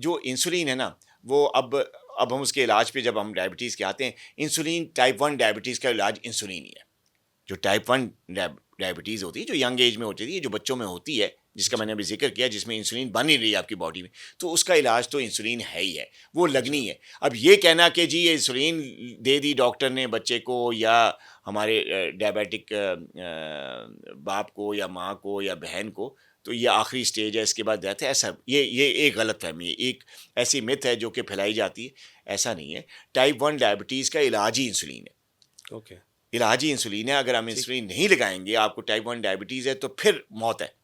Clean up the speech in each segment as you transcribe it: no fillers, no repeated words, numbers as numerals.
जो इंसुलिन है ना, वो अब हम उसके इलाज पे जब हम डायबिटीज़ के आते हैं, इंसुलिन टाइप 1 डायबिटीज़ का इलाज इंसुलिन ही है। जो टाइप 1 डायबिटीज़ होती है, जो यंग एज में होती है, जो बच्चों में होती है, जिसका जी। मैंने अभी ज़िक्र किया, जिसमें इंसुलिन बन नहीं रही है आपकी बॉडी में, तो उसका इलाज तो इंसुलिन है ही है, वो लगनी अच्छा। है। अब ये कहना कि जी ये इंसुलिन दे दी डॉक्टर ने बच्चे को या हमारे डायबिटिक बाप को या माँ को या बहन को, तो ये आखिरी स्टेज है, इसके बाद डेथ है, ऐसा ये एक गलतफ़हमी है, एक ऐसी मिथ है जो कि फैलाई जाती है, ऐसा नहीं है। टाइप 1 डायबिटीज़ का इलाज ही इंसुलिन है। ओके। इलाज ही इंसुलिन है। अगर हम ठीक। इंसुलिन नहीं लगाएँगे, आपको टाइप 1 डायबिटीज़ है, तो फिर मौत है।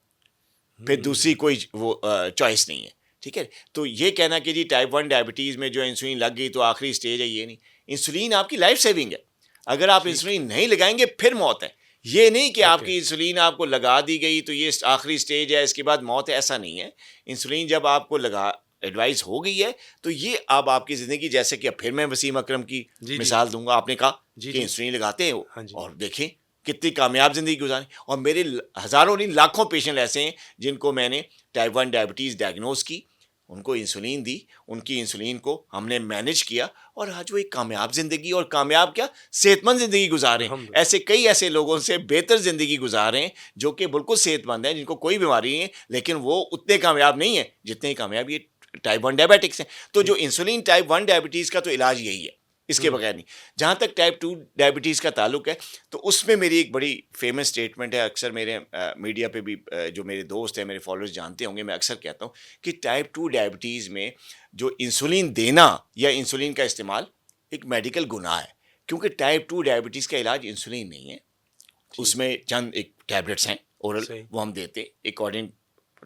फिर दूसरी हुँ। कोई वो चॉइस नहीं है, ठीक है? तो ये कहना कि जी टाइप 1 डायबिटीज़ में जो इंसुलिन लग गई तो आखिरी स्टेज है, ये नहीं। इंसुलिन आपकी लाइफ सेविंग है। अगर आप ठीक। इंसुलिन नहीं लगाएँगे फिर मौत है। ये नहीं कि ओके। आपकी इंसुलिन आपको लगा दी गई तो ये आखिरी स्टेज है, इसके बाद मौत है, ऐसा नहीं है। इंसुलिन जब आपको लगा एडवाइस हो गई है, तो ये अब आपकी ज़िंदगी, जैसे कि अब फिर मैं वसीम अकरम की जी, जी। मिसाल दूँगा। आपने कहा जी, कि जी। इंसुलिन लगाते हो हाँ जी। और देखें कितनी कामयाब ज़िंदगी गुज़ारी, और मेरे हज़ारों नहीं लाखों पेशेंट ऐसे हैं जिनको मैंने टाइप 1 डायबिटीज़ डायग्नोज़ की, उनको इंसुलिन दी, उनकी इंसुलिन को हमने मैनेज किया, और आज वो एक कामयाब ज़िंदगी, और कामयाब क्या, सेहतमंद ज़िंदगी गुज़ार रहे हैं। अल्हम्दुलिल्लाह। ऐसे कई ऐसे लोगों से बेहतर ज़िंदगी गुज़ार रहे हैं जो कि बिल्कुल सेहतमंद हैं, जिनको कोई बीमारी नहीं है, लेकिन वो उतने कामयाब नहीं है जितने कामयाब ये टाइप 1 डायबिटिक्स हैं। तो जो ठीक। इंसुलिन टाइप 1 डायबिटीज़ का तो इलाज यही है, इसके हुँ। बगैर नहीं। जहाँ तक टाइप 2 डायबिटीज़ का ताल्लुक है, तो उसमें मेरी एक बड़ी फ़ेमस स्टेटमेंट है, अक्सर मेरे मीडिया पे भी जो मेरे दोस्त हैं, मेरे फॉलोअर्स जानते होंगे, मैं अक्सर कहता हूँ कि टाइप 2 डायबिटीज़ में जो इंसुलिन देना या इंसुलिन का इस्तेमाल एक मेडिकल गुनाह है, क्योंकि टाइप 2 डायबिटीज़ का इलाज इंसुलिन नहीं है। ठीक। उसमें चंद एक टैबलेट्स हैं ओरल, सही। वो हम देते हैं अकॉर्डिंग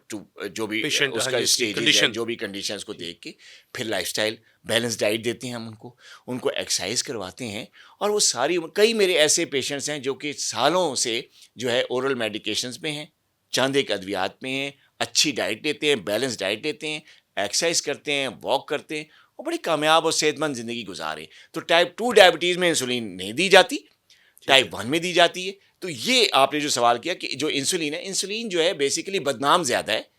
टू जो भी पेशेंट, हाँ उसका जी, उसकी स्टेजेस है, कंडीशन। जो भी कंडीशंस को ठीक। देख के। फिर लाइफस्टाइल बैलेंस डाइट देते हैं हम उनको, उनको एक्सरसाइज करवाते हैं, और वो सारी कई मेरे ऐसे पेशेंट्स हैं जो कि सालों से जो है ओरल मेडिकेशंस में हैं, चंद एक अद्वियात में हैं, अच्छी डाइट लेते हैं, बैलेंस डाइट लेते हैं, एक्सरसाइज करते हैं, वॉक करते हैं, और बड़ी कामयाब और सेहतमंद ज़िंदगी गुजारे। तो टाइप 2 डायबिटीज़ में इंसुलिन नहीं दी जाती, ठीक है। टाइप 1 में दी जाती है। तो ये आपने जो सवाल किया कि जो इंसुलिन है, इंसुलिन जो है बेसिकली बदनाम ज़्यादा है,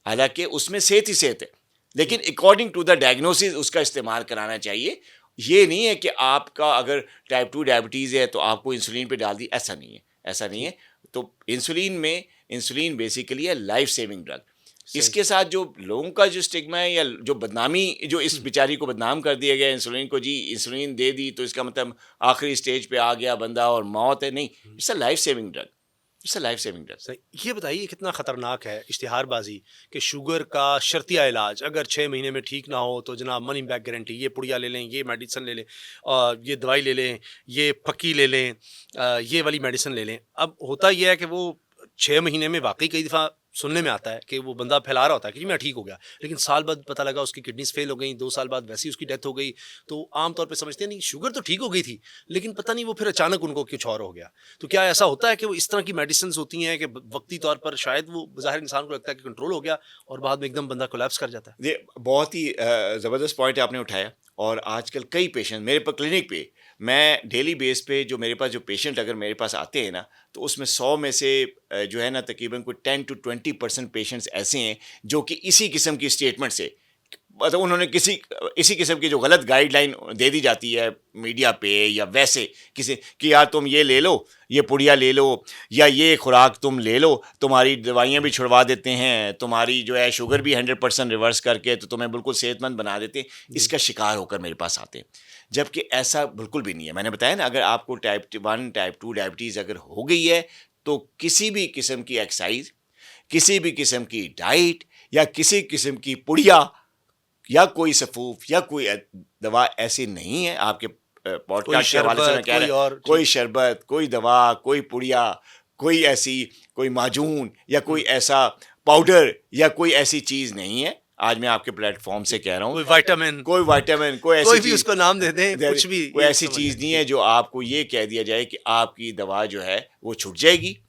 हालाँकि उसमें सेहत ही सेहत है। लेकिन ठीक। अकॉर्डिंग टू द डायग्नोसिस उसका इस्तेमाल कराना चाहिए। ये नहीं है कि आपका अगर टाइप 2 डायबिटीज़ है तो आपको इंसुलिन पे डाल दी, ऐसा नहीं है, ऐसा नहीं ठीक। है। तो इंसुलिन बेसिकली है लाइफ सेविंग ड्रग। सही। इसके साथ जो लोगों का जो स्टिग्मा है या जो बदनामी, जो इस हुँ। बेचारी को बदनाम कर दिया गया इंसुलिन को, जी इंसुलिन दे दी तो इसका मतलब आखिरी स्टेज पे आ गया बंदा और मौत है, नहीं। हुँ। It's a life saving drug, it's a life saving drug. सही। ये बताइए कितना खतरनाक है इश्तिहारबाज़ी कि शुगर का शर्तिया इलाज अगर 6 महीने में ठीक ना हो तो जनाब मनी बैक गारंटी, ये पुड़िया ले लें, ये मेडिसिन ले लें, ये दवाई ले लें, ये फक्की ले लें, ये वाली मेडिसिन ले लें। अब होता ये है कि वो 6 महीने में वाक़ई कई दफ़ा सुनने में आता है कि वो बंदा फैला रहा होता है कि जी मैं ठीक हो गया। लेकिन साल बाद पता लगा उसकी किडनीज़ फ़ेल हो गई, 2 साल बाद वैसे ही उसकी डेथ हो गई। तो आम तौर पे समझते हैं नहीं शुगर तो ठीक हो गई थी, लेकिन पता नहीं वो फिर अचानक उनको कुछ और हो गया। तो क्या ऐसा होता है कि वो इस तरह की मेडिसिन्स होती हैं कि वक्ती तौर पर शायद वो ज़ाहिर इंसान को लगता है कि कंट्रोल हो गया और बाद में एकदम बंदा कोलैप्स कर जाता है? ये बहुत ही ज़बरदस्त पॉइंट आपने उठाया, और आजकल कई पेशेंट मेरे पर क्लिनिक पे, मैं डेली बेस पे जो मेरे पास जो पेशेंट अगर मेरे पास आते हैं ना, तो उसमें 100 में से जो है ना तकरीबन कोई 10 to 20% पेशेंट्स ऐसे हैं जो कि इसी किस्म की स्टेटमेंट से, मतलब उन्होंने इसी किस्म की जो गलत गाइडलाइन दे दी जाती है मीडिया पे या वैसे किसी कि यार तुम ये ले लो, ये पुड़िया ले लो, या ये खुराक तुम ले लो, तुम्हारी दवाइयाँ भी छुड़वा देते हैं, तुम्हारी जो है शुगर भी 100% रिवर्स करके तो तुम्हें बिल्कुल सेहतमंद बना देते हैं। जी। इसका शिकार होकर मेरे पास आते हैं, जबकि ऐसा बिल्कुल भी नहीं है। मैंने बताया ना, अगर आपको टाइप 1 टाइप 2 डायबिटीज़ अगर हो गई है, तो किसी भी किस्म की एक्सरसाइज, किसी भी किस्म की डाइट, या किसी किस्म की पुड़िया, या कोई सफ़ूफ, या कोई दवा ऐसी नहीं है। आपके कोई पॉडकास्ट के हवाले से मैं शरबत, कह कोई रहा, और कोई ठीक। शरबत, कोई दवा, कोई पुड़िया, कोई ऐसी कोई माजून, या कोई हुँ। ऐसा पाउडर, या कोई ऐसी चीज़ नहीं है। आज मैं आपके प्लेटफ़ॉर्म से ठीक। कह रहा हूँ, कोई विटामिन, कोई विटामिन, कोई ऐसी कोई भी चीज़, उसको नाम दे दें, कुछ भी कोई ये ऐसी समझ चीज़ लें। नहीं है जी। जो आपको ये कह दिया जाए कि आपकी दवा जो है वो छूट जाएगी